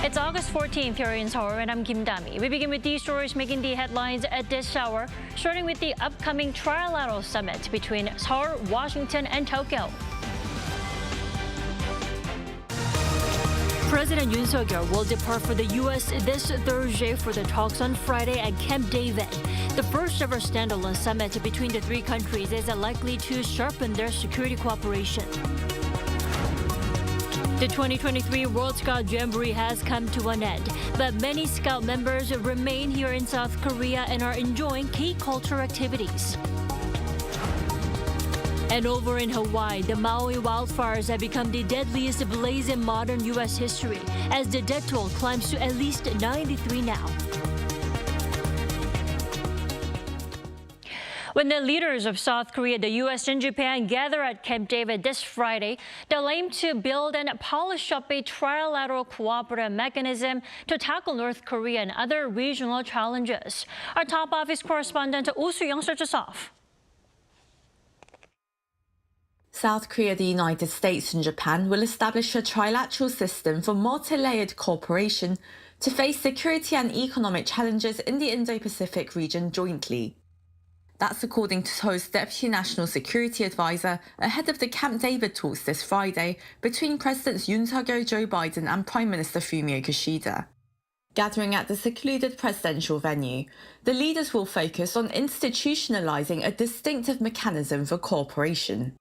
It's August 14th here in Seoul, and I'm Kim Dami. We begin with these stories making the headlines at this hour, starting with the upcoming Trilateral Summit between Seoul, Washington, and Tokyo. President Yoon Suk-yeol will depart for the U.S. this Thursday for the talks on Friday at Camp David. The first ever standalone summit between the three countries is likely to sharpen their security cooperation. The 2023 World Scout Jamboree has come to an end, but many Scout members remain here in South Korea and are enjoying key culture activities. And over in Hawaii, the Maui wildfires have become the deadliest blaze in modern U.S. history, as the death toll climbs to at least 93 now. When the leaders of South Korea, the U.S. and Japan gather at Camp David this Friday, they'll aim to build and polish up a trilateral cooperative mechanism to tackle North Korea and other regional challenges. Our top office correspondent Oh Soo-young starts us off. South Korea, the United States and Japan will establish a trilateral system for multi-layered cooperation to face security and economic challenges in the Indo-Pacific region jointly. That's according to Seoul's Deputy National Security Advisor ahead of the Camp David talks this Friday between Presidents Yoon Suk-yeol, Joe Biden and Prime Minister Fumio Kishida. Gathering at the secluded presidential venue, the leaders will focus on institutionalizing a distinctive mechanism for cooperation.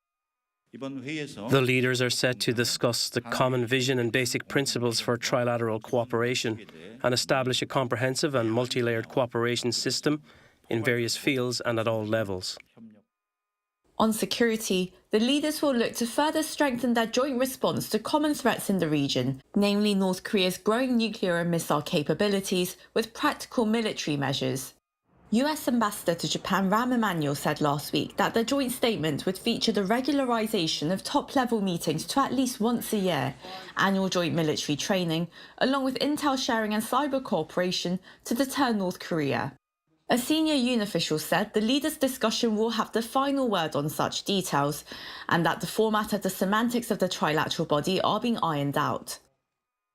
The leaders are set to discuss the common vision and basic principles for trilateral cooperation and establish a comprehensive and multi-layered cooperation system in various fields and at all levels. On security, the leaders will look to further strengthen their joint response to common threats in the region, namely North Korea's growing nuclear and missile capabilities with practical military measures. US Ambassador to Japan Rahm Emanuel said last week that the joint statement would feature the regularization of top-level meetings to at least once a year, annual joint military training, along with intel sharing and cyber cooperation to deter North Korea. A senior UN official said the leaders' discussion will have the final word on such details, and that the format and the semantics of the trilateral body are being ironed out.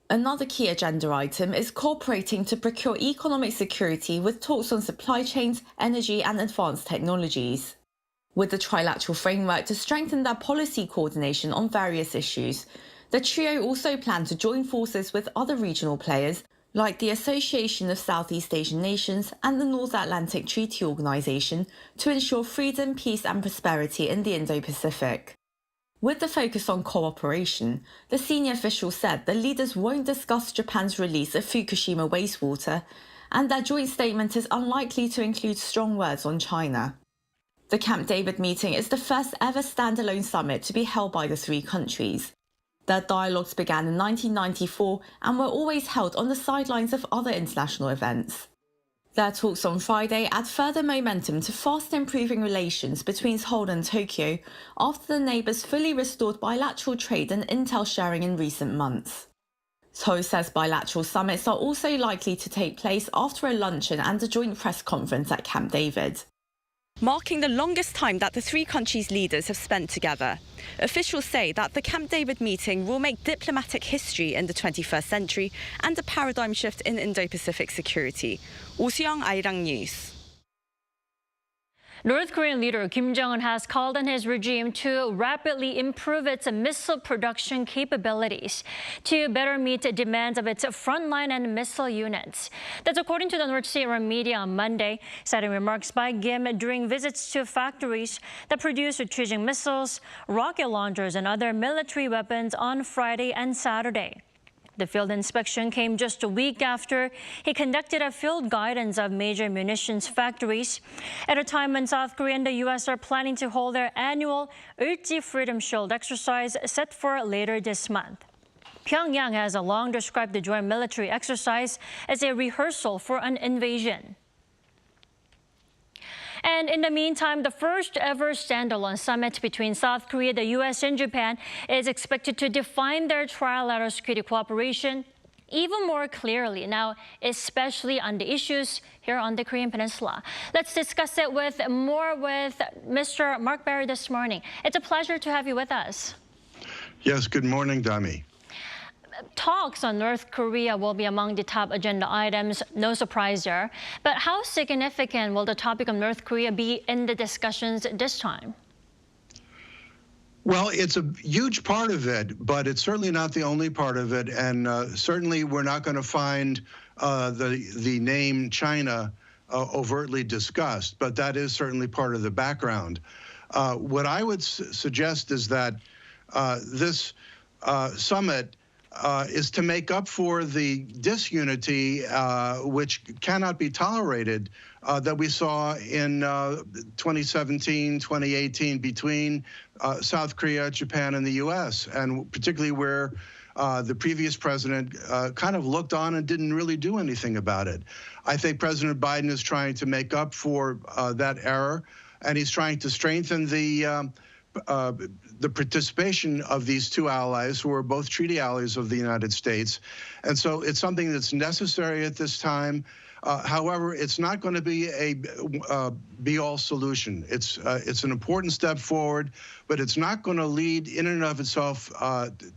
Another key agenda item is cooperating to procure economic security with talks on supply chains, energy and advanced technologies. With the trilateral framework to strengthen their policy coordination on various issues, the trio also plan to join forces with other regional players like the Association of Southeast Asian Nations and the North Atlantic Treaty Organization to ensure freedom, peace and prosperity in the Indo-Pacific. With the focus on cooperation, the senior official said the leaders won't discuss Japan's release of Fukushima wastewater, and their joint statement is unlikely to include strong words on China. The Camp David meeting is the first ever standalone summit to be held by the three countries. Their dialogues began in 1994 and were always held on the sidelines of other international events. Their talks on Friday add further momentum to fast improving relations between Seoul and Tokyo after the neighbours fully restored bilateral trade and intel sharing in recent months. Seoul says bilateral summits are also likely to take place after a luncheon and a joint press conference at Camp David. Marking the longest time that the three countries' leaders have spent together. Officials say that the Camp David meeting will make diplomatic history in the 21st century and a paradigm shift in Indo-Pacific security. Oh Soo-young, Arirang News. North Korean leader Kim Jong-un has called on his regime to rapidly improve its missile production capabilities to better meet the demands of its frontline and missile units. That's according to the North Korean media on Monday, citing remarks by Kim during visits to factories that produce strategic missiles, rocket launchers, and other military weapons on Friday and Saturday. The field inspection came just a week after he conducted a field guidance of major munitions factories at a time when South Korea and the U.S. are planning to hold their annual Ulji Freedom Shield exercise set for later this month. Pyongyang has long described the joint military exercise as a rehearsal for an invasion. And in the meantime, the first ever standalone summit between South Korea, the U.S. and Japan is expected to define their trilateral security cooperation even more clearly now, especially on the issues here on the Korean Peninsula. Let's discuss it with Mr. Mark Barry this morning. It's a pleasure to have you with us. Yes, good morning, Dami. talks on North Korea will be among the top agenda items. No surprise there. But how significant will the topic of North Korea be in the discussions this time? Well, it's a huge part of it, but it's certainly not the only part of it. And certainly we're not going to find the name China overtly discussed, but that is certainly part of the background. What I would suggest is that this summit is to make up for the disunity which cannot be tolerated that we saw in 2017, 2018 between South Korea, Japan, and the U.S., and particularly where the previous president kind of looked on and didn't really do anything about it. I think President Biden is trying to make up for that error, and he's trying to strengthen the participation of these two allies who are both treaty allies of the United States. And so it's something that's necessary at this time. However, it's not going to be a be-all solution. It's an important step forward, but it's not going to lead in and of itself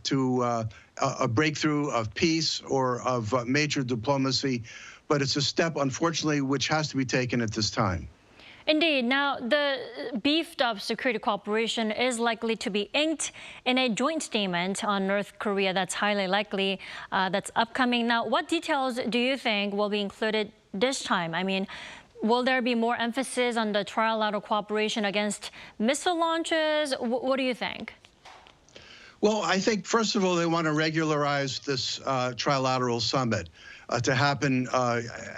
to a breakthrough of peace or of major diplomacy. But it's a step, unfortunately, which has to be taken at this time. Indeed. Now, the beefed-up security cooperation is likely to be inked in a joint statement on North Korea. That's highly likely. That's upcoming. Now, what details do you think will be included this time? I mean, will there be more emphasis on the trilateral cooperation against missile launches? What do you think? Well, I think, first of all, they want to regularize this trilateral summit to happen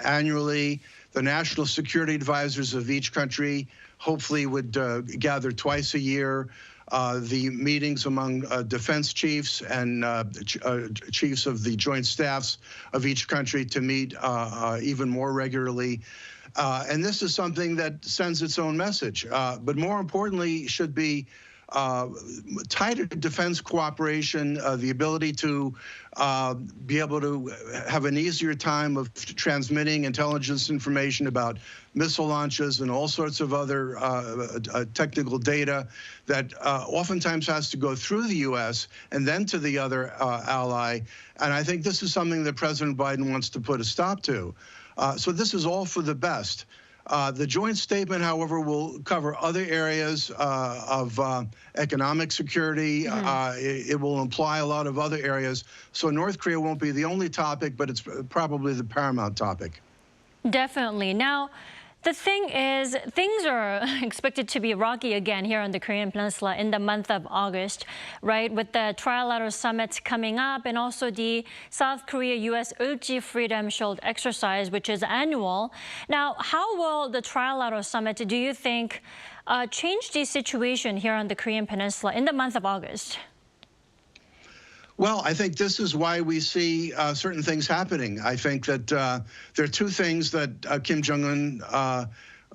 annually. The national security advisors of each country hopefully would gather twice a year. The meetings among defense chiefs and chiefs of the joint staffs of each country to meet even more regularly. And this is something that sends its own message. But more importantly, should be tighter defense cooperation, the ability to be able to have an easier time of transmitting intelligence information about missile launches and all sorts of other technical data that oftentimes has to go through the U.S. and then to the other ally. And I think this is something that President Biden wants to put a stop to. So this is all for the best. The joint statement, however, will cover other areas of economic security. It will imply a lot of other areas. So North Korea won't be the only topic, but it's probably the paramount topic. Definitely. Now, the thing is, things are expected to be rocky again here on the Korean Peninsula in the month of August, right? With the trilateral summit coming up and also the South Korea-U.S. Ulchi Freedom Shield exercise, which is annual. Now, how will the trilateral summit, do you think, change the situation here on the Korean Peninsula in the month of August? Well, I think this is why we see certain things happening. I think that there are two things that Kim Jong-un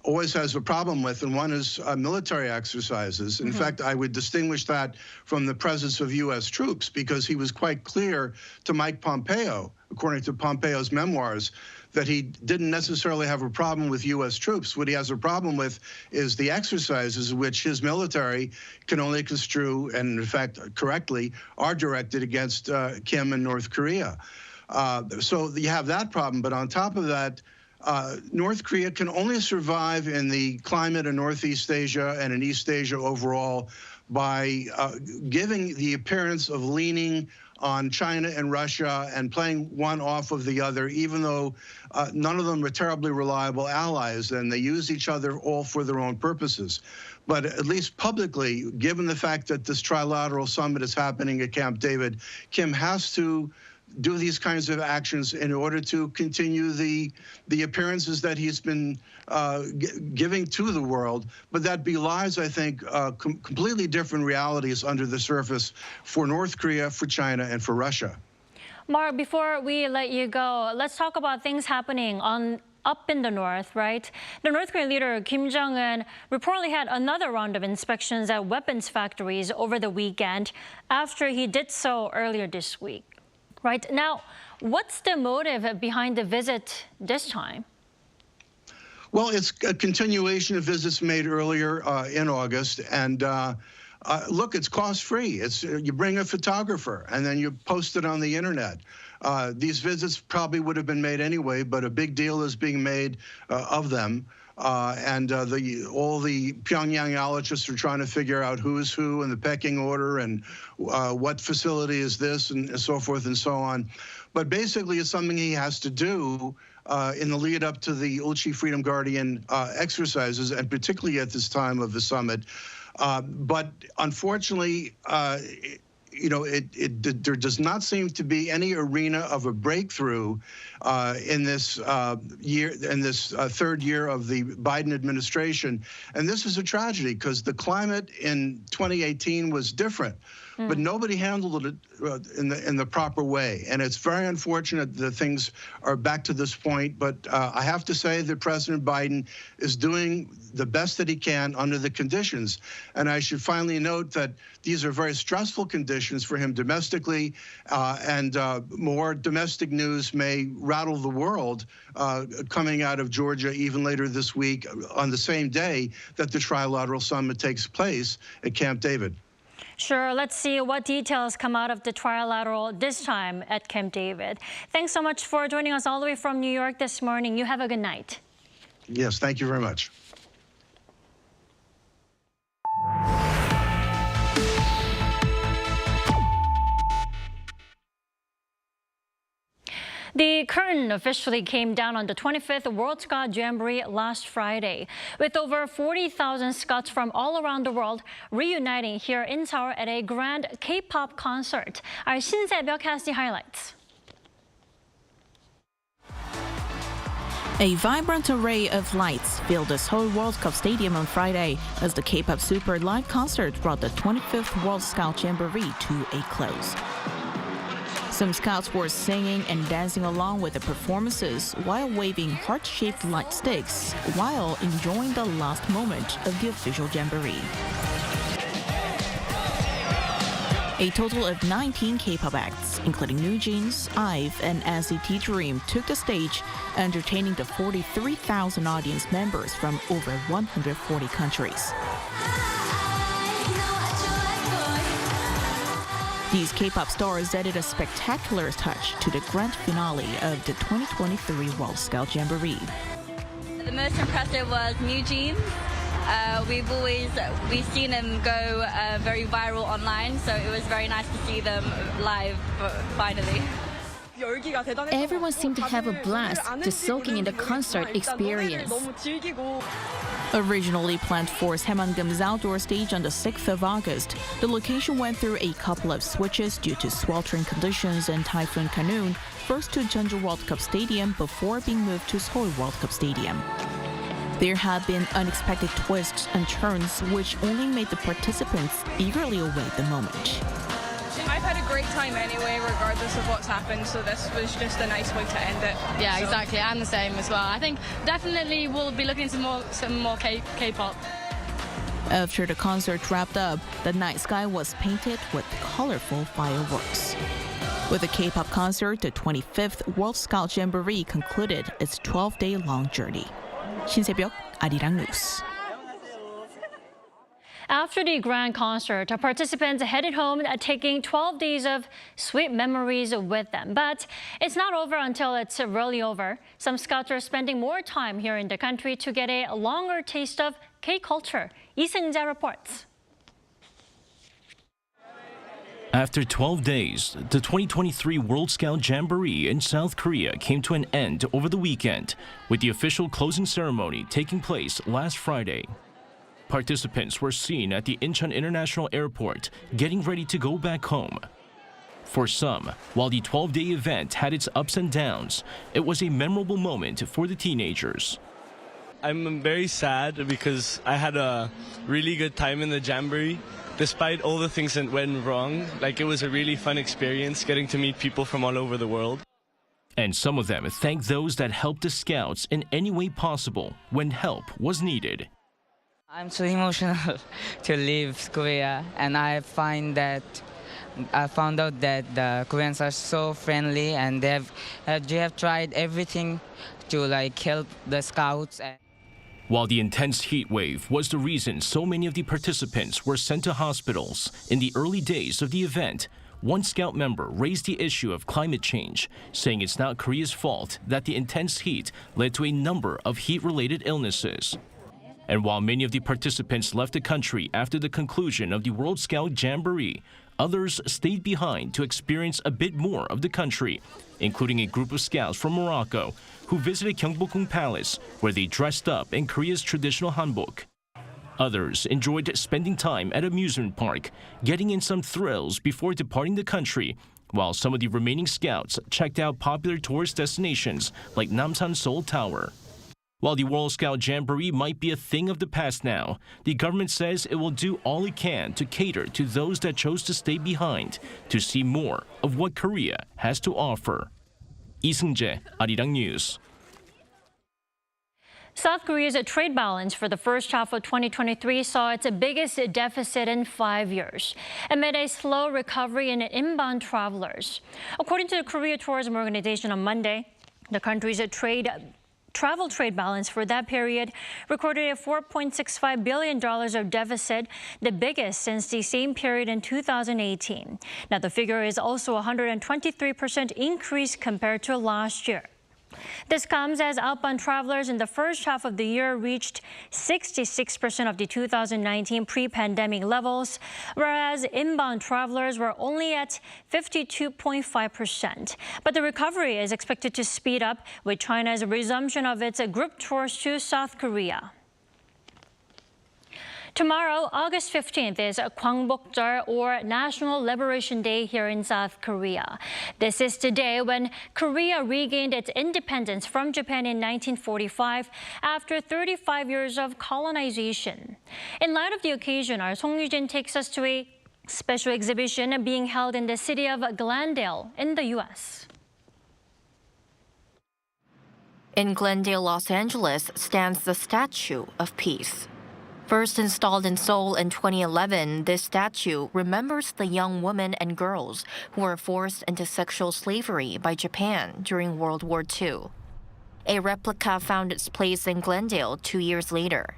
always has a problem with, and one is military exercises. In fact, I would distinguish that from the presence of U.S. troops, because he was quite clear to Mike Pompeo, according to Pompeo's memoirs, that he didn't necessarily have a problem with U.S. troops. What he has a problem with is the exercises which his military can only construe, and in fact, correctly, are directed against Kim and North Korea. So you have that problem, but on top of that, North Korea can only survive in the climate of Northeast Asia and in East Asia overall by giving the appearance of leaning on China and Russia and playing one off of the other, even though none of them are terribly reliable allies, and they use each other all for their own purposes. But at least publicly, given the fact that this trilateral summit is happening at Camp David, Kim has to do these kinds of actions in order to continue the appearances that he's been giving to the world. But that belies, I think, completely different realities under the surface for North Korea, for China, and for Russia. Mark, before we let you go, let's talk about things happening up in the north, right? The North Korean leader, Kim Jong-un, reportedly had another round of inspections at weapons factories over the weekend after he did so earlier this week. Right. Now, what's the motive behind the visit this time? Well, it's a continuation of visits made earlier in August, and look, it's cost-free. It's you bring a photographer, and then you post it on the internet. These visits probably would have been made anyway, but a big deal is being made of them. And all the Pyongyangologists are trying to figure out who is who in the pecking order and what facility is this and so forth and so on. But basically, it's something he has to do in the lead up to the Ulchi Freedom Guardian exercises, and particularly at this time of the summit. But unfortunately, there does not seem to be any arena of a breakthrough in this year, in this third year of the Biden administration. And this is a tragedy because the climate in 2018 was different, but nobody handled it in the proper way. And it's very unfortunate that things are back to this point. But I have to say that President Biden is doing the best that he can under the conditions. And I should finally note that these are very stressful conditions for him domestically, and more domestic news may rattle the world coming out of Georgia even later this week on the same day that the Trilateral Summit takes place at Camp David. Sure, let's see what details come out of the Trilateral this time at Camp David. Thanks so much for joining us all the way from New York this morning. You have a good night. Yes, thank you very much. The curtain officially came down on the 25th World Scout Jamboree last Friday, with over 40,000 Scouts from all around the world reuniting here in Seoul at a grand K-pop concert. Our Shin-Se-byuk has the highlights. A vibrant array of lights filled the Seoul World Cup Stadium on Friday as the K-pop Super Live concert brought the 25th World Scout Jamboree to a close. Some Scouts were singing and dancing along with the performances while waving heart-shaped light sticks while enjoying the last moment of the official Jamboree. A total of 19 K-pop acts, including New Jeans, IVE, and NCT Dream, took the stage, entertaining the 43,000 audience members from over 140 countries. These K-pop stars added a spectacular touch to the grand finale of the 2023 World Scout Jamboree. The most impressive was New Jeans. We've seen them go very viral online, so it was very nice to see them live finally. Everyone seemed to have a blast, just soaking in the concert experience. Originally planned for Saemangeum's outdoor stage on the 6th of August, the location went through a couple of switches due to sweltering conditions and Typhoon Khanun, first to Jeonju World Cup Stadium before being moved to Seoul World Cup Stadium. There had been unexpected twists and turns which only made the participants eagerly await the moment. I've had a great time anyway, regardless of what's happened, so this was just a nice way to end it. Yeah, exactly. I'm the same as well. I think definitely we'll be looking into some more K-pop. After the concert wrapped up, the night sky was painted with colorful fireworks. With the K-pop concert, the 25th World Scout Jamboree concluded its 12-day-long journey. Shin-Se-byuk, Arirang News. After the grand concert, participants headed home, taking 12 days of sweet memories with them. But it's not over until it's really over. Some Scouts are spending more time here in the country to get a longer taste of K-culture. Lee Seung-jae reports. After 12 days, the 2023 World Scout Jamboree in South Korea came to an end over the weekend, with the official closing ceremony taking place last Friday. Participants were seen at the Incheon International Airport getting ready to go back home. For some, while the 12-day event had its ups and downs, it was a memorable moment for the teenagers. I'm very sad because I had a really good time in the Jamboree. Despite all the things that went wrong, it was a really fun experience getting to meet people from all over the world. And some of them thanked those that helped the Scouts in any way possible when help was needed. I'm so emotional to leave Korea, and I found out that the Koreans are so friendly, and they have tried everything to help the Scouts. While the intense heat wave was the reason so many of the participants were sent to hospitals in the early days of the event, one Scout member raised the issue of climate change, saying it's not Korea's fault that the intense heat led to a number of heat-related illnesses. And while many of the participants left the country after the conclusion of the World Scout Jamboree, others stayed behind to experience a bit more of the country, including a group of scouts from Morocco who visited Gyeongbokgung Palace, where they dressed up in Korea's traditional hanbok. Others enjoyed spending time at amusement park, getting in some thrills before departing the country, while some of the remaining scouts checked out popular tourist destinations like Namsan Seoul Tower. While the World Scout Jamboree might be a thing of the past now, the government says it will do all it can to cater to those that chose to stay behind to see more of what Korea has to offer. Lee Seung-jae, Arirang News. South Korea's trade balance for the first half of 2023 saw its biggest deficit in 5 years, amid a slow recovery in inbound travelers. According to the Korea Tourism Organization on Monday, the country's travel trade balance for that period recorded a $4.65 billion of deficit, the biggest since the same period in 2018. Now, the figure is also a 123% increase compared to last year. This comes as outbound travelers in the first half of the year reached 66% of the 2019 pre-pandemic levels, whereas inbound travelers were only at 52.5%. But the recovery is expected to speed up with China's resumption of its group tours to South Korea. Tomorrow, August 15th, is Gwangbokjeol, or National Liberation Day here in South Korea. This is the day when Korea regained its independence from Japan in 1945 after 35 years of colonization. In light of the occasion, our Song Yu-jin takes us to a special exhibition being held in the city of Glendale in the U.S. In Glendale, Los Angeles, stands the Statue of Peace. First installed in Seoul in 2011, this statue remembers the young women and girls who were forced into sexual slavery by Japan during World War II. A replica found its place in Glendale 2 years later.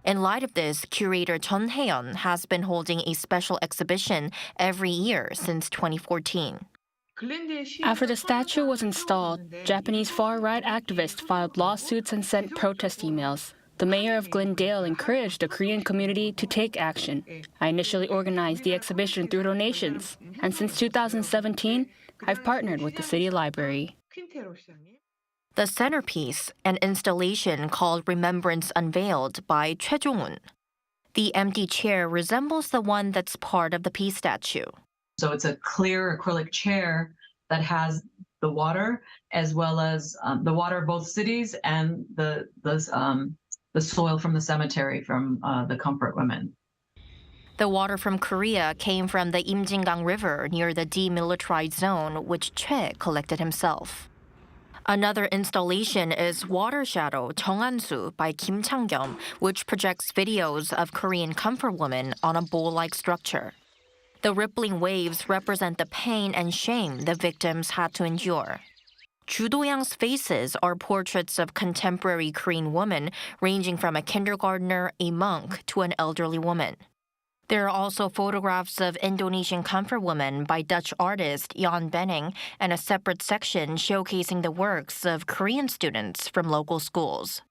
In light of this, curator Chun Hae-yeon has been holding a special exhibition every year since 2014. After the statue was installed, Japanese far-right activists filed lawsuits and sent protest emails. The mayor of Glendale encouraged the Korean community to take action. I initially organized the exhibition through donations, and since 2017, I've partnered with the city library. The centerpiece, an installation called Remembrance Unveiled by Choi Jong-un. The empty chair resembles the one that's part of the peace statue. So it's a clear acrylic chair that has the water, as well as the water of both cities and the soil from the cemetery from the Comfort Women. The water from Korea came from the Imjingang River near the demilitarized zone, which Choi collected himself. Another installation is Water Shadow Jeongan-su by Kim Chang-gyum, which projects videos of Korean comfort women on a bowl-like structure. The rippling waves represent the pain and shame the victims had to endure. Ju Do-young's faces are portraits of contemporary Korean women ranging from a kindergartner, a monk, to an elderly woman. There are also photographs of Indonesian comfort women by Dutch artist Jan Benning and a separate section showcasing the works of Korean students from local schools.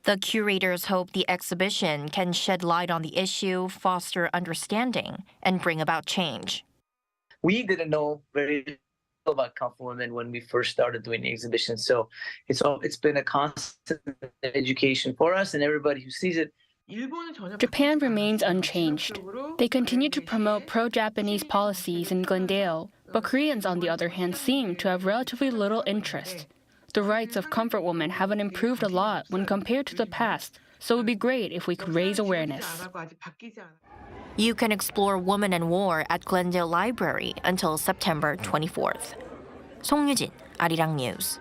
The curators hope the exhibition can shed light on the issue, foster understanding, and bring about change. We didn't know very about comfort women when we first started doing the exhibition, so it's been a constant education for us and everybody who sees it. Japan remains unchanged. They continue to promote pro-Japanese policies in Glendale, but Koreans, on the other hand, seem to have relatively little interest. The rights of comfort women haven't improved a lot when compared to the past, so it would be great if we could raise awareness. You can explore Woman and War at Glendale Library until September 24th. Song Yu-jin, Arirang News.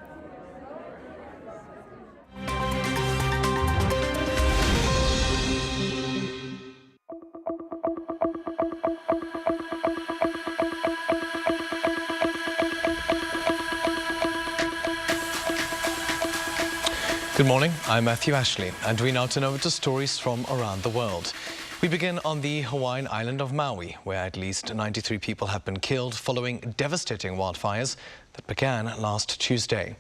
Good morning, I'm Matthew Ashley, and we now turn over to stories from around the world. We begin on the Hawaiian island of Maui, where at least 93 people have been killed following devastating wildfires that began last Tuesday.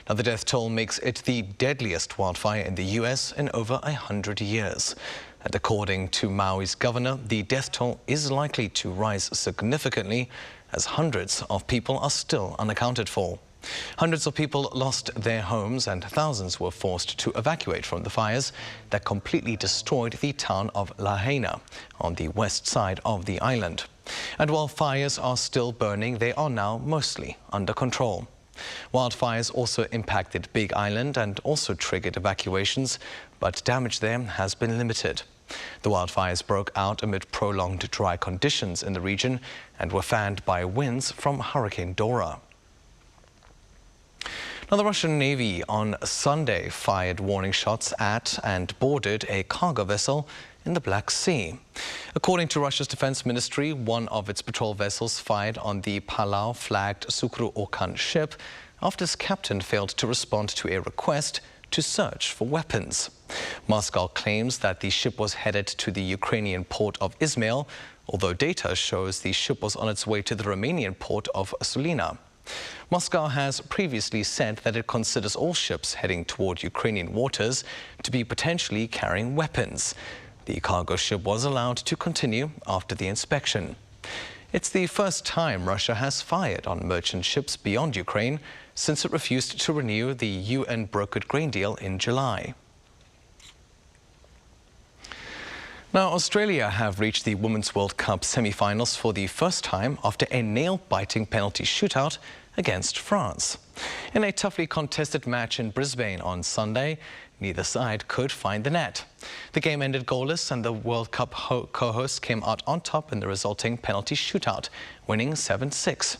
Now, the death toll makes it the deadliest wildfire in the U.S. in over 100 years. And according to Maui's governor, the death toll is likely to rise significantly as hundreds of people are still unaccounted for. Hundreds of people lost their homes and thousands were forced to evacuate from the fires that completely destroyed the town of Lahaina on the west side of the island. And while fires are still burning, they are now mostly under control. Wildfires also impacted Big Island and also triggered evacuations, but damage there has been limited. The wildfires broke out amid prolonged dry conditions in the region and were fanned by winds from Hurricane Dora. Now, the Russian Navy on Sunday fired warning shots at and boarded a cargo vessel in the Black Sea. According to Russia's defense ministry, one of its patrol vessels fired on the Palau-flagged Sukru-Okan ship after its captain failed to respond to a request to search for weapons. Moscow claims that the ship was headed to the Ukrainian port of Izmail, although data shows the ship was on its way to the Romanian port of Sulina. Moscow has previously said that it considers all ships heading toward Ukrainian waters to be potentially carrying weapons. The cargo ship was allowed to continue after the inspection. It's the first time Russia has fired on merchant ships beyond Ukraine since it refused to renew the UN-brokered grain deal in July. Now, Australia have reached the Women's World Cup semi-finals for the first time after a nail-biting penalty shootout against France. In a toughly contested match in Brisbane on Sunday, neither side could find the net. The game ended goalless and the World Cup co-hosts came out on top in the resulting penalty shootout, winning 7-6.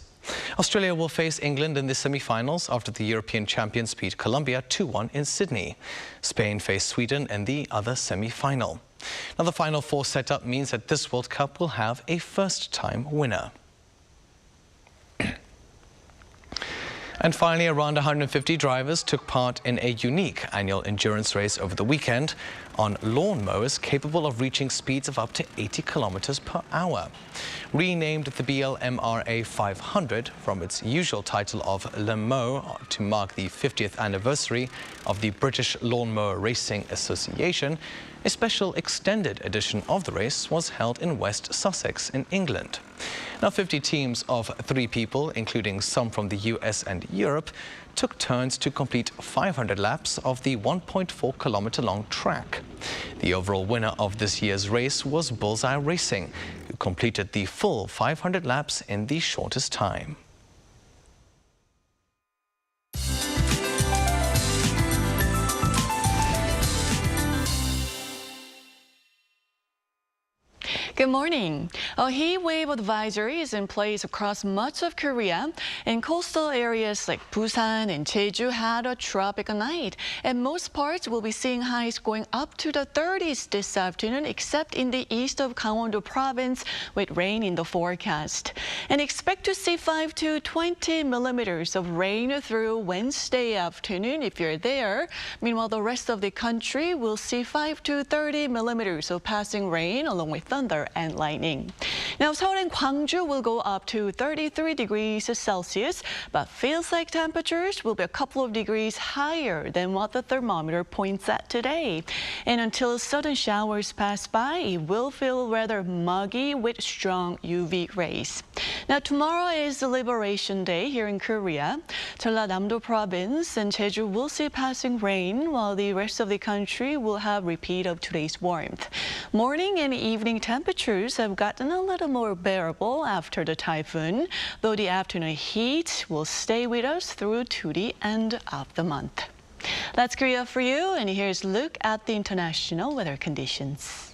Australia will face England in the semi-finals after the European champions beat Colombia 2-1 in Sydney. Spain face Sweden in the other semi-final. Now, the Final Four setup means that this World Cup will have a first-time winner. And finally, around 150 drivers took part in a unique annual endurance race over the weekend on lawn mowers capable of reaching speeds of up to 80 kilometers per hour. Renamed the BLMRA 500 from its usual title of Le Mans to mark the 50th anniversary of the British Lawnmower Racing Association, a special extended edition of the race was held in West Sussex in England. Now, 50 teams of 3 people, including some from the US and Europe, took turns to complete 500 laps of the 1.4-kilometer-long track. The overall winner of this year's race was Bullseye Racing, who completed the full 500 laps in the shortest time. Good morning. A heat wave advisory is in place across much of Korea, and coastal areas like Busan and Jeju had a tropical night. And most parts will be seeing highs going up to the 30s this afternoon, except in the east of Gangwon-do province with rain in the forecast. And expect to see 5 to 20 millimeters of rain through Wednesday afternoon if you're there. Meanwhile, the rest of the country will see 5 to 30 millimeters of passing rain along with thunder and lightning. Now, Seoul and Gwangju will go up to 33 degrees Celsius, but feels like temperatures will be a couple of degrees higher than what the thermometer points at today. And until sudden showers pass by, it will feel rather muggy with strong UV rays. Now, tomorrow is the Liberation Day here in Korea. Jeollanam-do province and Jeju will see passing rain, while the rest of the country will have repeat of today's warmth. Morning and evening temperatures have gotten a little more bearable after the typhoon, though the afternoon heat will stay with us through to the end of the month. That's Korea for you, and here's a look at the international weather conditions.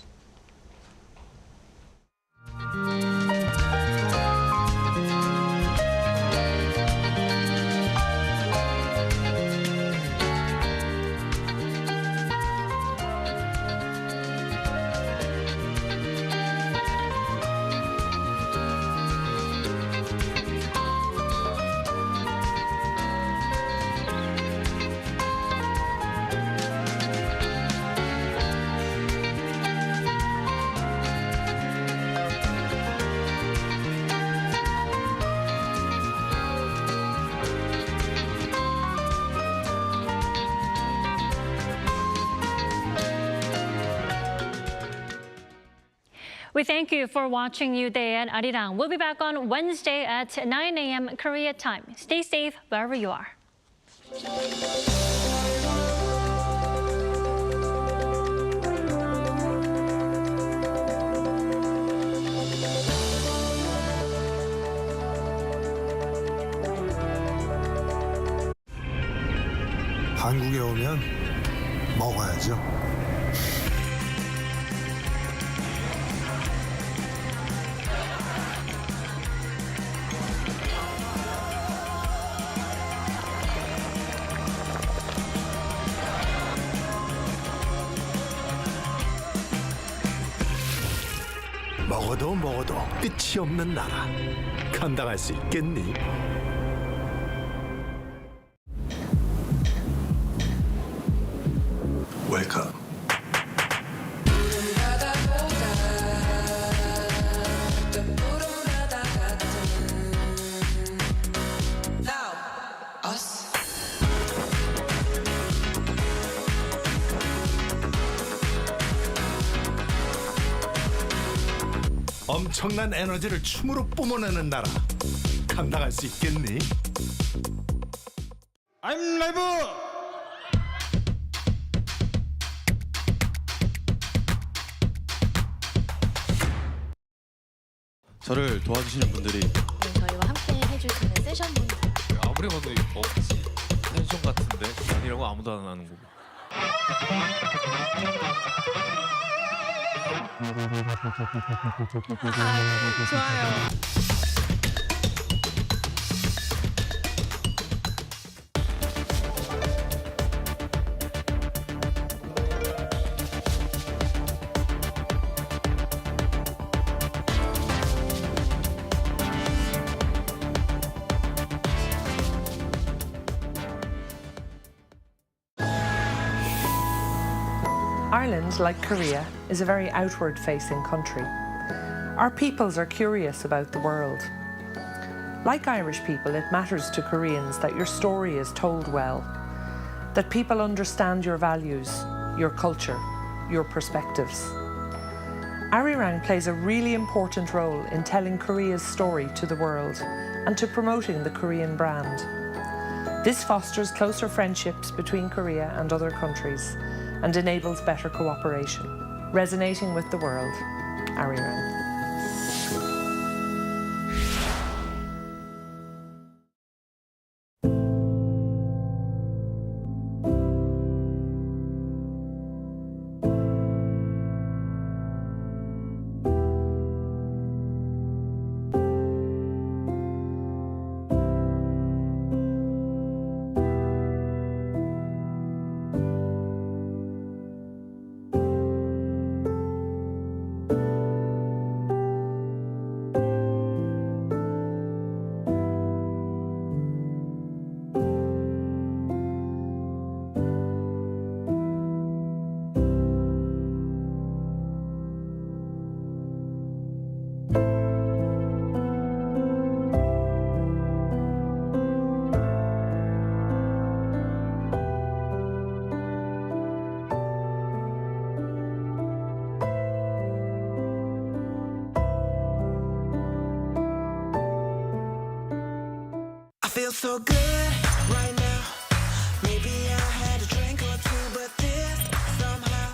We thank you for watching New Day and Arirang. We'll be back on Wednesday at 9 a.m. Korea time. Stay safe wherever you are. 한국에 오면 먹어야죠. 먹어도 끝이 없는 나라. 감당할 수 있겠니? 웰컴. 엄청난 에너지를 춤으로 뿜어내는 나라. 감당할 수 있겠니? I'm live! 저를 도와주시는 분들이 저희와 함께 해줄 수 있는 세션분들 아무리 봐도 없지. 텐션 같은데 아니라고 아무도 안 하는 거고. 좋아요. Ireland, like Korea, is a very outward-facing country. Our peoples are curious about the world. Like Irish people, it matters to Koreans that your story is told well, that people understand your values, your culture, your perspectives. Arirang plays a really important role in telling Korea's story to the world and to promoting the Korean brand. This fosters closer friendships between Korea and other countries and enables better cooperation. Resonating with the world, Arirang. Feel so good right now. Maybe I had a drink or two, but this somehow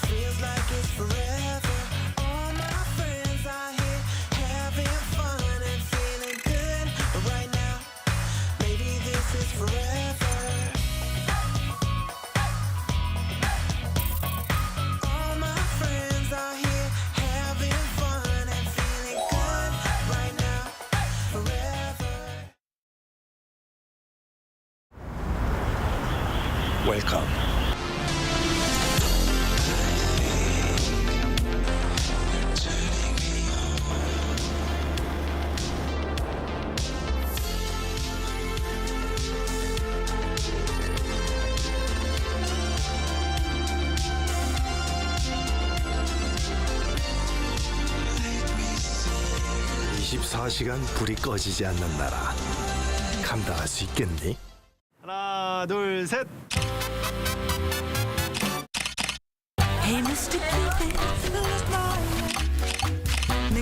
feels like it's forever. All my friends are here having fun and feeling good right now. Maybe this is forever. All my friends are here having fun and feeling good right now. Forever. 웰컴. (24시간) 불이 꺼지지 않는 나라. 감당할 수 있겠니? 하나, 둘, 셋. Hey, Mr. Cupid,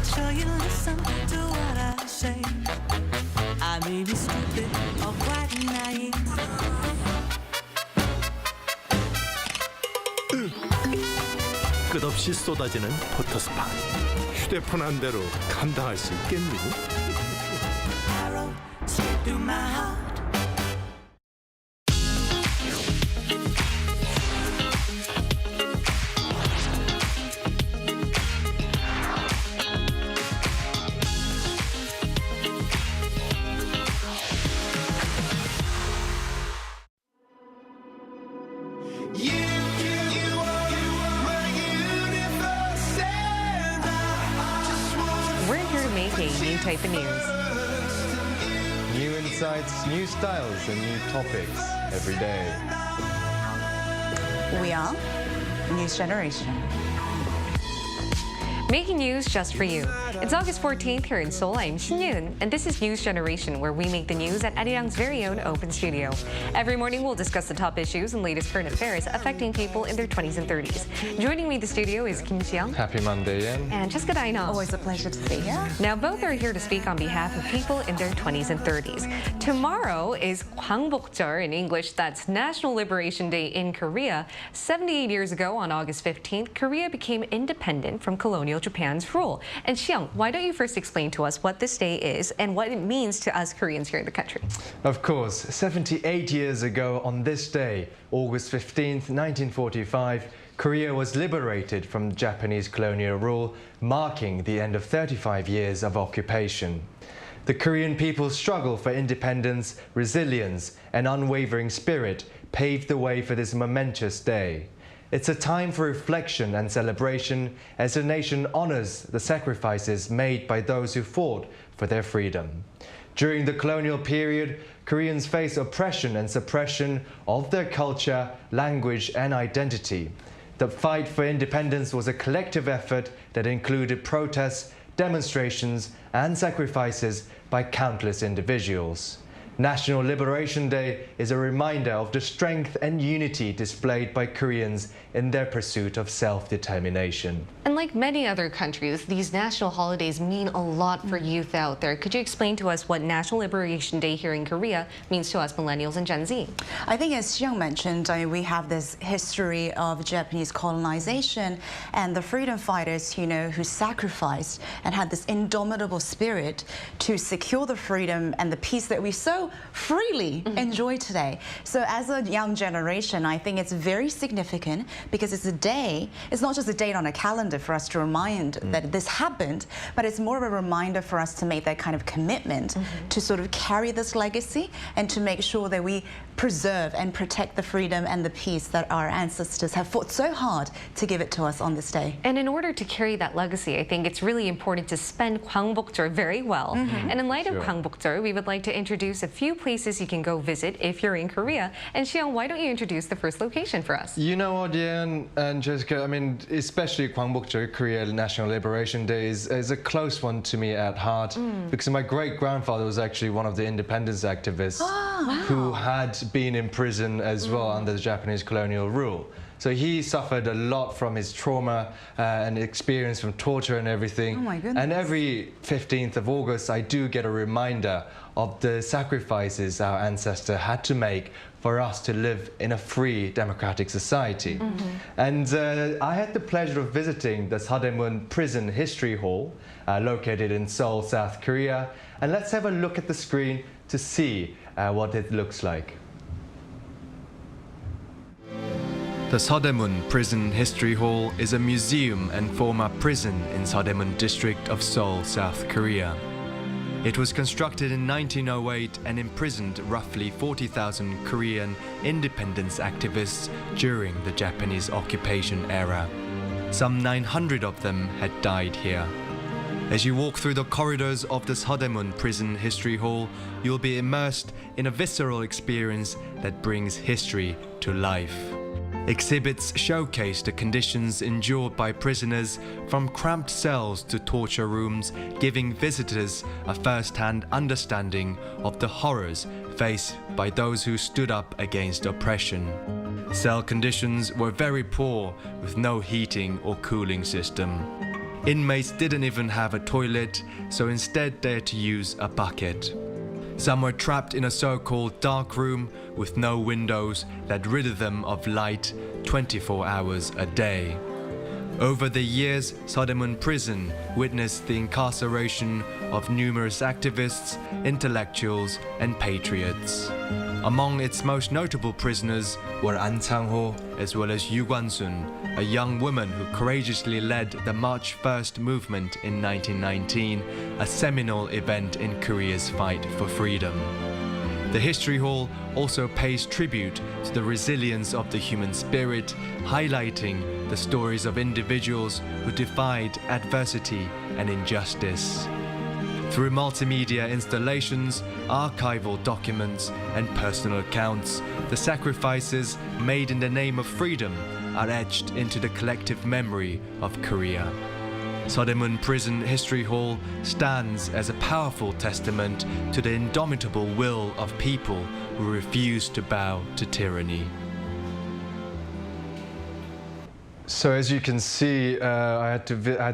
make sure you listen to what I say. I may be stupid or quite naive. 끝없이 쏟아지는 포토스팟. 휴대폰 한 대로 감당할 수 있겠니? Arrow straight through my heart. We're here to make a new type of news. New insights, new styles, and new topics every day. We are News Generation. Making news just for you. It's August 14th here in Seoul. I'm Yoon, and this is News Generation, where we make the news at Arirang's very own open studio. Every morning, we'll discuss the top issues and latest current affairs affecting people in their 20s and 30s. Joining me in the studio is Kim Seong. Happy Monday, Ian. And Jessica Daino. Always a pleasure to be here. Now, both are here to speak on behalf of people in their 20s and 30s. Tomorrow is Gwangbokjeol in English. That's National Liberation Day in Korea. 78 years ago, on August 15th, Korea became independent from colonial Japan's rule. And Seong, why don't you first explain to us what this day is and what it means to us Koreans here in the country? Of course, 78 years ago on this day, August 15th, 1945, Korea was liberated from Japanese colonial rule, marking the end of 35 years of occupation. The Korean people's struggle for independence, resilience, and unwavering spirit paved the way for this momentous day. It's a time for reflection and celebration as the nation honors the sacrifices made by those who fought for their freedom. During the colonial period, Koreans faced oppression and suppression of their culture, language, and identity. The fight for independence was a collective effort that included protests, demonstrations, and sacrifices by countless individuals. National Liberation Day is a reminder of the strength and unity displayed by Koreans in their pursuit of self-determination. And like many other countries, these national holidays mean a lot for youth out there. Could you explain to us what National Liberation Day here in Korea means to us millennials and Gen Z? I think, as Seong mentioned, we have this history of Japanese colonization and the freedom fighters, who sacrificed and had this indomitable spirit to secure the freedom and the peace that we so freely enjoy today. So as a young generation, I think it's very significant because it's a day, it's not just a date on a calendar for us to remind that this happened, but it's more of a reminder for us to make that kind of commitment to sort of carry this legacy and to make sure that we preserve and protect the freedom and the peace that our ancestors have fought so hard to give it to us on this day. And in order to carry that legacy, I think it's really important to spend Gwangbokjeol very well. And in light of Gwangbokjeol, we would like to introduce a few places you can go visit if you're in Korea. And Seong, why don't you introduce the first location for us? You know what, Ian and Jessica, I mean, especially Gwangbokjeol, Korea National Liberation Day is a close one to me at heart because my great-grandfather was actually one of the independence activists who had been in prison as well under the Japanese colonial rule. So he suffered a lot from his trauma and experience from torture and everything. Oh my goodness. And every 15th of August, I do get a reminder of the sacrifices our ancestors had to make for us to live in a free democratic society. And I had the pleasure of visiting the Sadaemun Prison History Hall, located in Seoul, South Korea. And let's have a look at the screen to see what it looks like. The Sadaemun Prison History Hall is a museum and former prison in Sadaemun district of Seoul, South Korea. It was constructed in 1908 and imprisoned roughly 40,000 Korean independence activists during the Japanese occupation era. Some 900 of them had died here. As you walk through the corridors of the Sadaemun Prison History Hall, you'll be immersed in a visceral experience that brings history to life. Exhibits showcase the conditions endured by prisoners, from cramped cells to torture rooms, giving visitors a first-hand understanding of the horrors faced by those who stood up against oppression. Cell conditions were very poor, with no heating or cooling system. Inmates didn't even have a toilet, so instead they had to use a bucket. Some were trapped in a so-called dark room with no windows that ridded them of light 24 hours a day. Over the years, Sodemon Prison witnessed the incarceration of numerous activists, intellectuals, and patriots. Among its most notable prisoners were An Sang-ho as well as Yu Guan-sun, a young woman who courageously led the March 1st movement in 1919, a seminal event in Korea's fight for freedom. The History Hall also pays tribute to the resilience of the human spirit, highlighting the stories of individuals who defied adversity and injustice. Through multimedia installations, archival documents, and personal accounts, the sacrifices made in the name of freedom are etched into the collective memory of Korea. Sodemon Prison History Hall stands as a powerful testament to the indomitable will of people who refuse to bow to tyranny. So as you can see, I had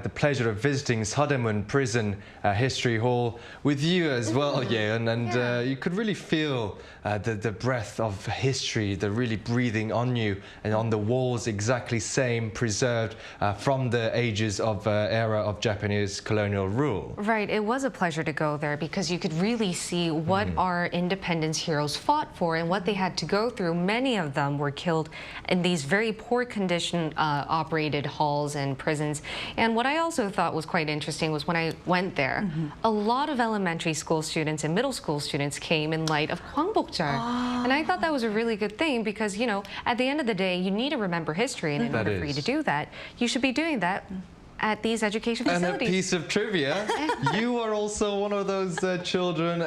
the pleasure of visiting Sodemon Prison History Hall with you as well, Yeon, and you could really feel the breath of history, the really breathing on you, and on the walls exactly same, preserved from the ages of era of Japanese colonial rule. Right, it was a pleasure to go there because you could really see what our independence heroes fought for and what they had to go through. Many of them were killed in these very poor condition operated halls and prisons. And what I also thought was quite interesting was when I went there, a lot of elementary school students and middle school students came in light of Gwangbokjeol. And I thought that was a really good thing because, you know, at the end of the day, you need to remember history, and in order for you to do that, you should be doing that at these education facilities. And a piece of trivia, you are also one of those children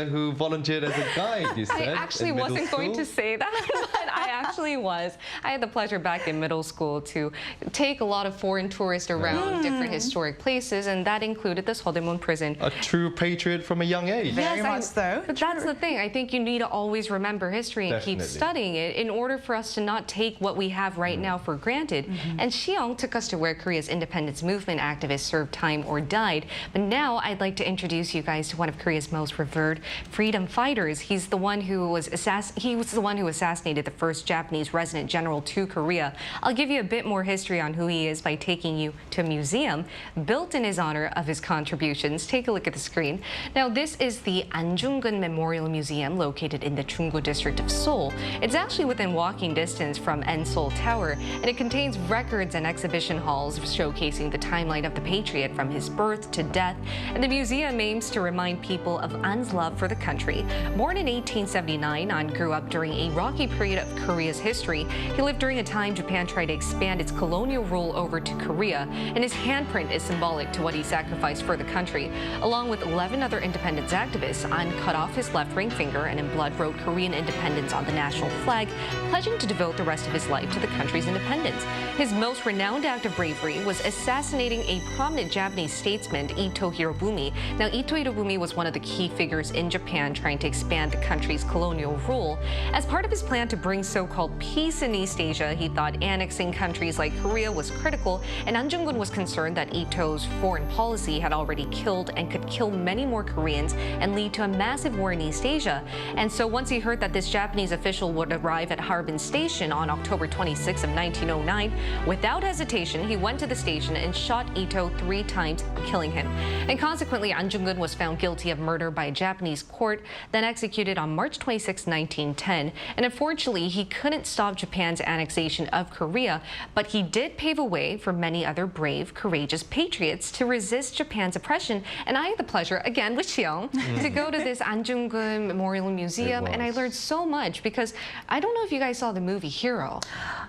who volunteered as a guide, you said. I actually wasn't going to say that, but I actually was. I had the pleasure back in middle school to take a lot of foreign tourists around different historic places, and that included the Sodemon Prison. A true patriot from a young age. Very much so. But that's the thing. I think you need to always remember history and keep studying it in order for us to not take what we have right now for granted. And Shiyoung took us to where Korea's independence movement activists served time or died. But now I'd like to introduce you guys to one of Korea's most revered freedom fighters. He's the one who was assassinated the first Japanese resident general to Korea. I'll give you a bit more history on who he is by taking you to a museum built in his honor of his contributions. Take a look at the screen. Now, this is the Anjungun Memorial Museum located in the Chunggo district of Seoul. It's actually within walking distance from Seoul Tower, and it contains records and exhibition halls showcasing the timeline of the patriot from his birth to death. And the museum aims to remind people of An's love for the country. Born in 1879, An grew up during a rocky period of Korea's history. He lived during a time Japan tried to expand its colonial rule over to Korea, and his handprint is symbolic to what he sacrificed for the country. Along with 11 other independence activists, An cut off his left ring finger and in blood wrote Korean independence on the national flag, pledging to devote the rest of his life to the country's independence. His most renowned act of bravery was assassinating a prominent Japanese statesman, Ito Hirobumi. Now, Ito Hirobumi was one of the key figures in Japan trying to expand the country's colonial rule. As part of his plan to bring so-called peace in East Asia, he thought annexing countries like Korea was critical, and Anjungun was concerned that Ito's foreign policy had already killed and could kill many more Koreans and lead to a massive war in East Asia. And so once he heard that this Japanese official would arrive at Harbin Station on October 26 of 1909, without hesitation, he went to the station and shot Ito 3 times, killing him. And consequently, Anjungun was found guilty of murder by a Japanese court, then executed on March 26, 1910. And unfortunately, he couldn't stop Japan's annexation of Korea, but he did pave a way for many other brave, courageous patriots to resist Japan's oppression. And I had the pleasure, again with Shiyoung, to go to this Anjungun Memorial Museum, and I learned so much because I don't know if you guys saw the movie Hero.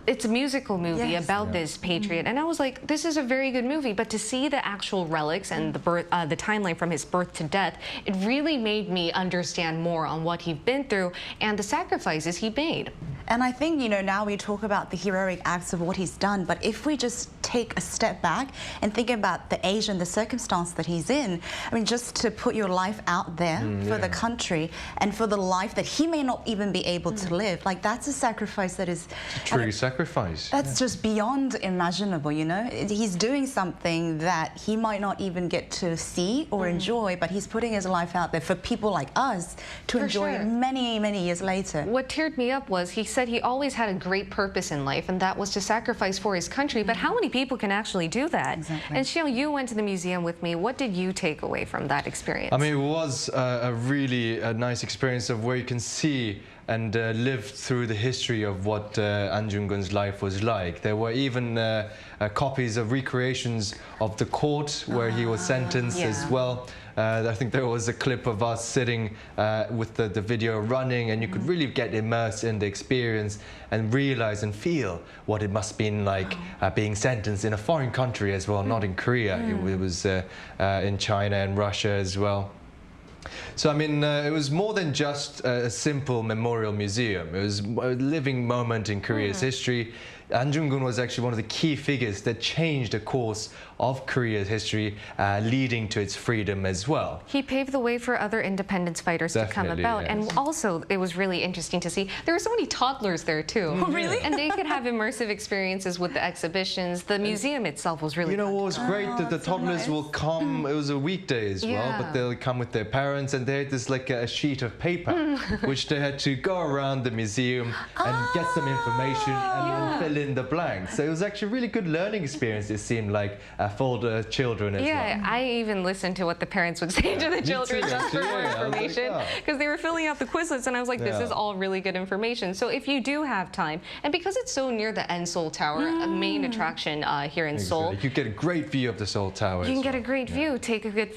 It's a musical movie about this patriot, and I was like, this is a very good movie, but to see the actual relics and the timeline from his birth to death, it really made me understand more on what he'd been through and the sacrifices he made. And I think, you know, now we talk about the heroic acts of what he's done, but if we just take a step back and think about the age and the circumstance that he's in. I mean, just to put your life out there for the country and for the life that he may not even be able to live, like that's a sacrifice that is... It's a true sacrifice. That's just beyond imaginable, you know? He's doing something that he might not even get to see or enjoy, but he's putting his life out there for people like us to enjoy many, many years later. What teared me up was he said he always had a great purpose in life, and that was to sacrifice for his country. But how many people can actually do that? Exactly. And Xiao, you went to the museum with me. What did you take away from that experience? I mean, it was a really nice experience of where you can see and live through the history of what An Jung-geun's life was like. There were even copies of recreations of the court where he was sentenced as well. I think there was a clip of us sitting with the video running, and you could really get immersed in the experience and realize and feel what it must have been like being sentenced in a foreign country as well, not in Korea. It was in China and Russia as well. So, I mean, it was more than just a simple memorial museum. It was a living moment in Korea's history. An Jung-geun was actually one of the key figures that changed the course of Korea's history, leading to its freedom as well. He paved the way for other independence fighters to come about. Yes. And also, it was really interesting to see. There were so many toddlers there, too. Oh, really? And they could have immersive experiences with the exhibitions. The museum itself was really You know what was great? That the toddlers will come, it was a weekday as well, but they'll come with their parents, and they had this like a sheet of paper, which they had to go around the museum and get some information and then fill in the blanks. So it was actually a really good learning experience, it seemed like, for the children as well. Yeah, I even listened to what the parents would say to the children just for more information, because they were filling out the Quizlets, and I was like, this is all really good information. So if you do have time, and because it's so near the Seoul Tower, a main attraction here in Seoul. You get a great view of the Seoul Tower. You can get a great view, take a good,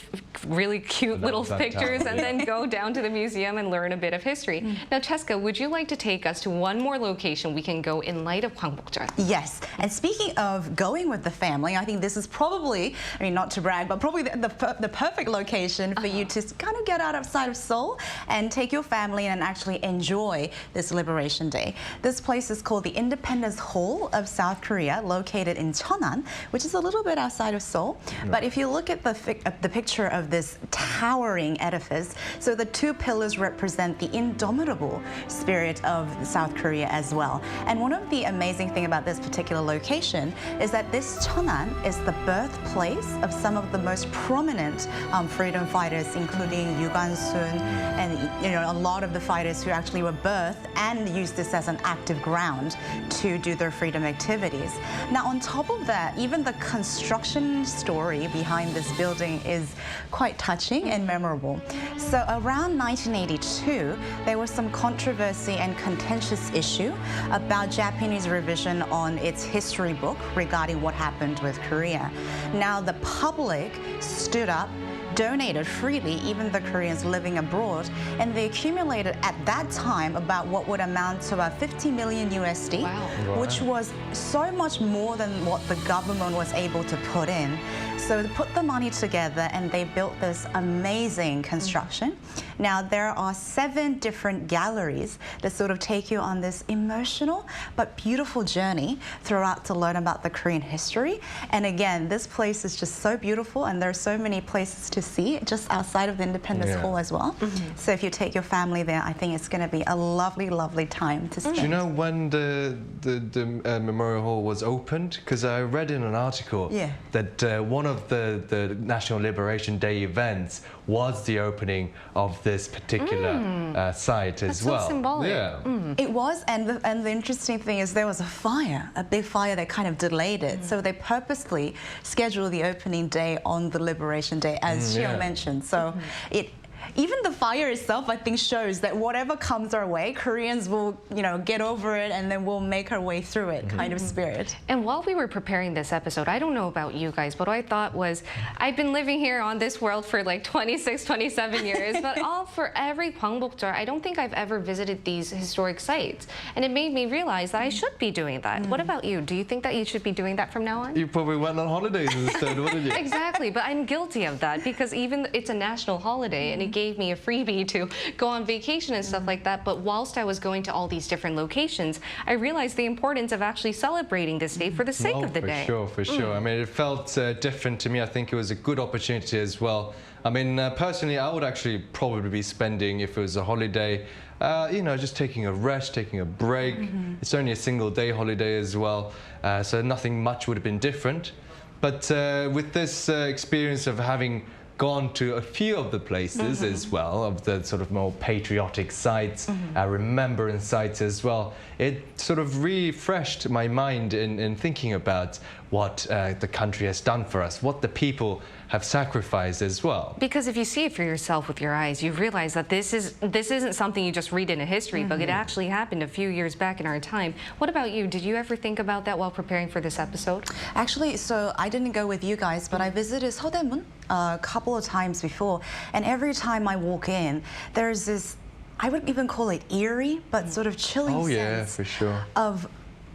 really cute little pictures, and then go down to the museum and learn a bit of history. Now, Cheska, would you like to take us to one more location we can go in light of Gwangbokjeol? Yes, and speaking of going with the family, I think this is probably, I mean, not to brag, but probably the perfect location for you to kind of get outside of Seoul and take your family and actually enjoy this Liberation Day. This place is called the Independence Hall of South Korea, located in Cheonan, which is a little bit outside of Seoul. But if you look at the picture of this towering edifice, so the two pillars represent the indomitable spirit of South Korea as well. And one of the amazing things about this particular location is that this Cheonan is the birthplace of some of the most prominent freedom fighters, including Yoo Gan-soon and a lot of the fighters who actually were birthed and used this as an active ground to do their freedom activities. Now, on top of that, even the construction story behind this building is quite touching and memorable. So around 1982, there was some controversy and contentious issue about Japanese revision on its history book regarding what happened with Korea. Now, the public stood up, donated freely, even the Koreans living abroad, and they accumulated at that time about what would amount to about 50 million USD, which was so much more than what the government was able to put in. So they put the money together and they built this amazing construction. Now, there are 7 different galleries that sort of take you on this emotional but beautiful journey throughout to learn about the Korean history. And again, this place is just so beautiful, and there are so many places to see just outside of the Independence Hall as well. So if you take your family there, I think it's going to be a lovely, lovely time to spend. Do you know when the Memorial Hall was opened? Because I read in an article that one of the National Liberation Day events was the opening of this particular site as well. That's so symbolic. It was, and the interesting thing is there was a fire, a big fire that kind of delayed it. So they purposely scheduled the opening day on the Liberation Day, as Xiao mentioned. So even the fire itself, I think, shows that whatever comes our way, Koreans will, get over it, and then we'll make our way through it kind of spirit. And while we were preparing this episode, I don't know about you guys, but what I thought was, I've been living here on this world for like 26, 27 years, but for every Gwangbokjeol, I don't think I've ever visited these historic sites. And it made me realize that I should be doing that. What about you? Do you think that you should be doing that from now on? You probably went on holidays instead, wouldn't you? Exactly, but I'm guilty of that because even it's a national holiday, and it gave gave me a freebie to go on vacation and stuff like that. But whilst I was going to all these different locations, I realized the importance of actually celebrating this day for the sake of the day. For sure. I mean, it felt different to me. I think it was a good opportunity as well. I mean, personally, I would actually probably be spending, if it was a holiday, you know, just taking a rest, taking a break. It's only a single day holiday as well, so nothing much would have been different. But with this experience of having gone to a few of the places as well, of the sort of more patriotic sites, remembrance sites as well, it sort of refreshed my mind in thinking about what the country has done for us, what the people have sacrificed as well. Because if you see it for yourself with your eyes, you realize that this isn't something you just read in a history book. It actually happened a few years back in our time. What about you? Did you ever think about that while preparing for this episode? Actually, so I didn't go with you guys, but I visited Seodaemun a couple of times before, and every time I walk in, there's this, I wouldn't even call it eerie, but sort of chilling sense for sure. of,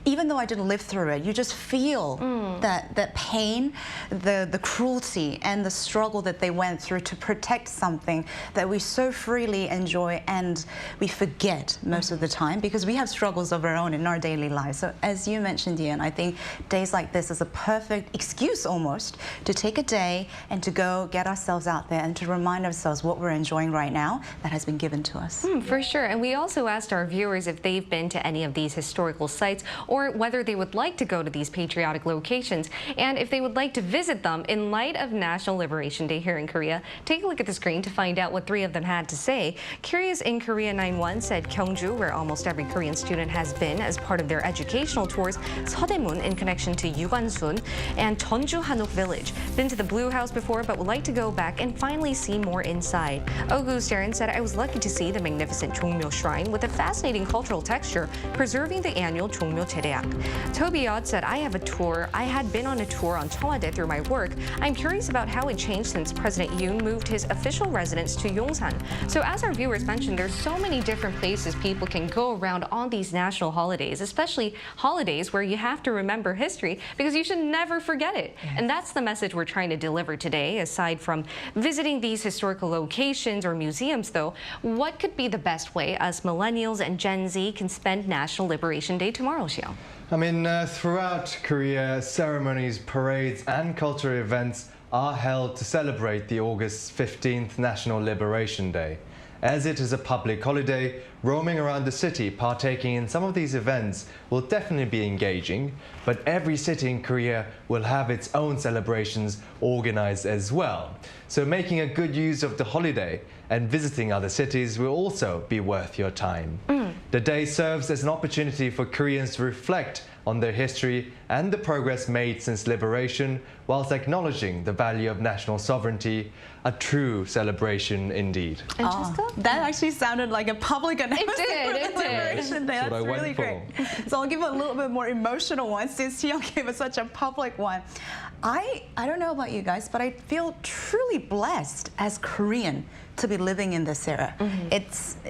even though I didn't live through it, you just feel that pain, the cruelty and the struggle that they went through to protect something that we so freely enjoy and we forget most of the time because we have struggles of our own in our daily lives. So as you mentioned, Ian, I think days like this is a perfect excuse almost to take a day and to go get ourselves out there and to remind ourselves what we're enjoying right now that has been given to us. For sure. And we also asked our viewers if they've been to any of these historical sites or whether they would like to go to these patriotic locations and if they would like to visit them in light of National Liberation Day here in Korea. Take a look at the screen to find out what 3 of them had to say. Curious in Korea 91 said Gyeongju, where almost every Korean student has been as part of their educational tours, Seodaemun in connection to Yugansun, and Jeonju Hanok Village. Been to the Blue House before but would like to go back and finally see more inside. Ogu Saren said, I was lucky to see the magnificent Chungmyo Shrine with a fascinating cultural texture, preserving the annual Chungmyo Chereak. Toby Yod said, I had been on a tour on Cheonwadae through my work. I'm curious about how it changed since President Yoon moved his official residence to Yongsan. So as our viewers mentioned, there's so many different places people can go around on these national holidays, especially holidays where you have to remember history because you should never forget it. And that's the message we're trying to deliver today. Aside from visiting these historical locations or museums, though, what could be the best way us millennials and Gen Z can spend National Liberation Day tomorrow, Xiao? I mean, throughout Korea, ceremonies, parades and cultural events are held to celebrate the August 15th National Liberation Day. As it is a public holiday, roaming around the city, partaking in some of these events will definitely be engaging, but every city in Korea will have its own celebrations organized as well. So making a good use of the holiday and visiting other cities will also be worth your time. The day serves as an opportunity for Koreans to reflect on their history and the progress made since liberation, whilst acknowledging the value of national sovereignty, a true celebration indeed. That actually sounded like a public announcement. It did. Liberation Day. That's really great. So I'll give a little bit more emotional one since Hyung gave us such a public one. I don't know about you guys, but I feel truly blessed as Korean to be living in this era.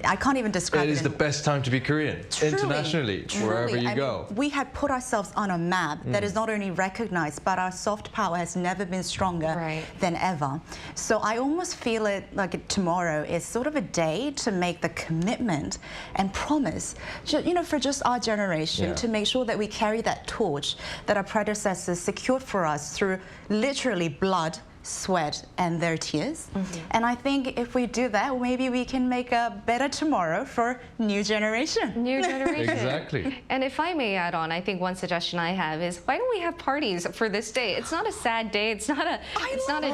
I can't even describe it. It is the best time to be Korean, internationally, wherever you go. We had put ourselves on a map that is not only recognized, but our soft power has never been stronger than ever. So I almost feel it like tomorrow is sort of a day to make the commitment and promise, you know, for just our generation to make sure that we carry that torch that our predecessors secured for us through literally blood, sweat and their tears. And I think if we do that, maybe we can make a better tomorrow for new generation. New generation. Exactly. And if I may add on, I think one suggestion I have is why don't we have parties for this day? It's not a sad day. It's not a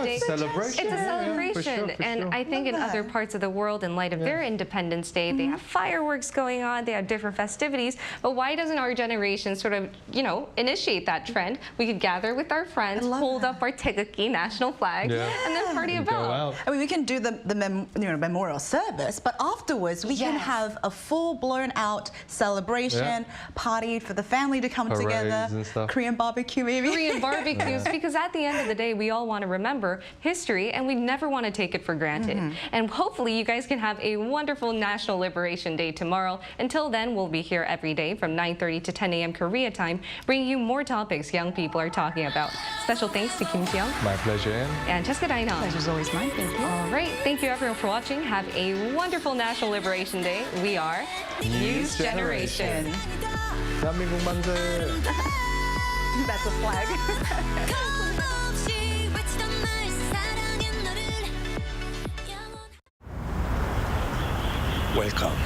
day. Celebration. It's a celebration. And I think in other parts of the world, in light of their Independence Day, they have fireworks going on, they have different festivities. But why doesn't our generation sort of, you know, initiate that trend? We could gather with our friends, hold up our taegukgi national flag, and then party about. I mean, we can do the memorial service, but afterwards we can have a full-blown out celebration, party for the family to come together, Korean barbecue maybe. Korean barbecues, because at the end of the day, we all want to remember history and we never want to take it for granted. And hopefully you guys can have a wonderful National Liberation Day tomorrow. Until then, we'll be here every day from 9:30 to 10 a.m. Korea time, bringing you more topics young people are talking about. Special thanks to Kim Seong. My pleasure. again. And Jessica Dainong. Pleasure's always mine. Thank you. All right. Thank you, everyone, for watching. Have a wonderful National Liberation Day. We are News Generation. 대한민국 만세. That's a flag. Welcome.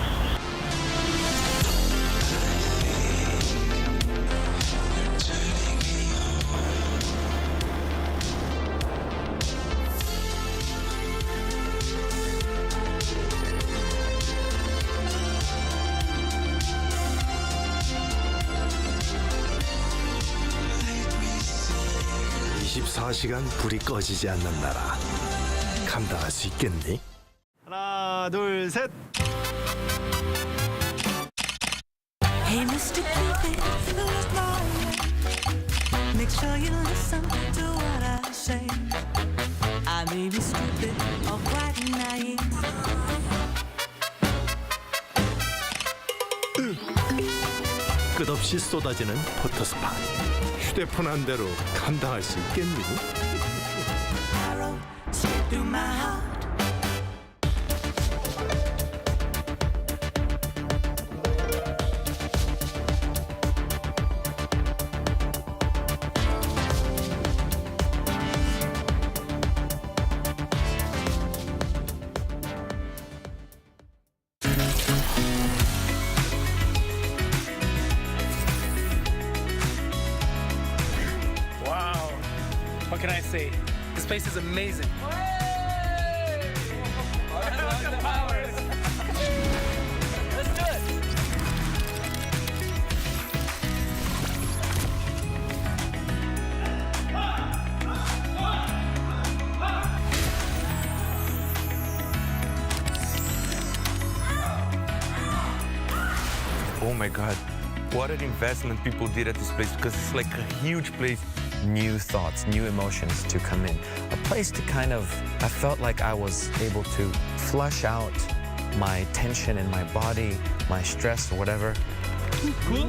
(24시간) 불이 꺼지지 않는 나라. 감당할 수 있겠니? 하나, 둘, 셋. Hey, Mr. Cupid, look my way. Make sure you listen to what I say. I may be stupid or quite naive. 끝없이 쏟아지는 포토스팟. 휴대폰 한 대로 감당할 수 있겠니? Arrow straight through my heart. Wow, what can I say? This place is amazing. The powers. Let's do it. Oh my God, what an investment people did at this place, because it's like a huge place. New thoughts, new emotions to come in. A place to I felt like I was able to flush out my tension in my body, my stress or whatever. Cool.